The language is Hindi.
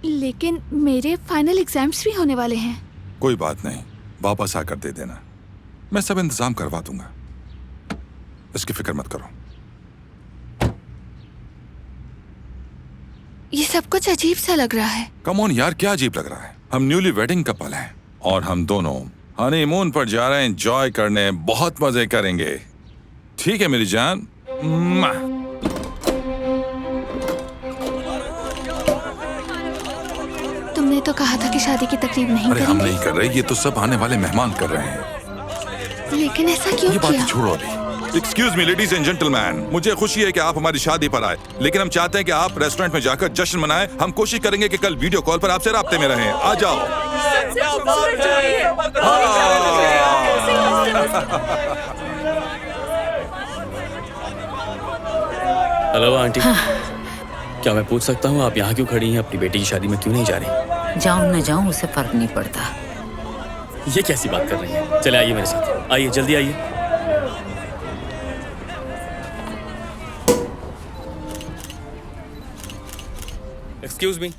लेकिन मेरे फाइनल एग्जाम्स भी होने वाले हैं। कोई बात नहीं, वापस आकर दे देना, मैं सब इंतजाम करवा दूंगा, इसकी फिक्र मत करो। ये सब कुछ अजीब सा लग रहा है। कम ऑन यार, क्या अजीब लग रहा है? हम न्यूली वेडिंग कपल हैं और हम दोनों हनीमून पर जा रहे हैं, एंजॉय करने, बहुत मजे करेंगे। ठीक है मेरी जान। तुमने तो कहा था कि शादी की तकरीब नहीं अरे हम करेंगे। नहीं कर रहे, ये तो सब आने वाले मेहमान कर रहे हैं। लेकिन ऐसा क्यों ये बात किया? छोड़ो अभी। Excuse me ladies and gentleman, मुझे खुशी है कि आप हमारी शादी पर आए, लेकिन हम चाहते हैं कि आप रेस्टोरेंट में जाकर जश्न मनाएं। हम कोशिश करेंगे कि कल वीडियो कॉल पर आपसे राब्ते में रहें। आ जाओ। Hello aunty. क्या मैं पूछ सकता हूँ आप यहाँ क्यों खड़ी हैं? अपनी बेटी की शादी में क्यों नहीं जा रही? जाऊं न जाऊं उसे फर्क नहीं पड़ता। ये कैसी बात कर रही हैं? चले आइए मेरे साथ, आइए जल्दी आइए। Excuse me.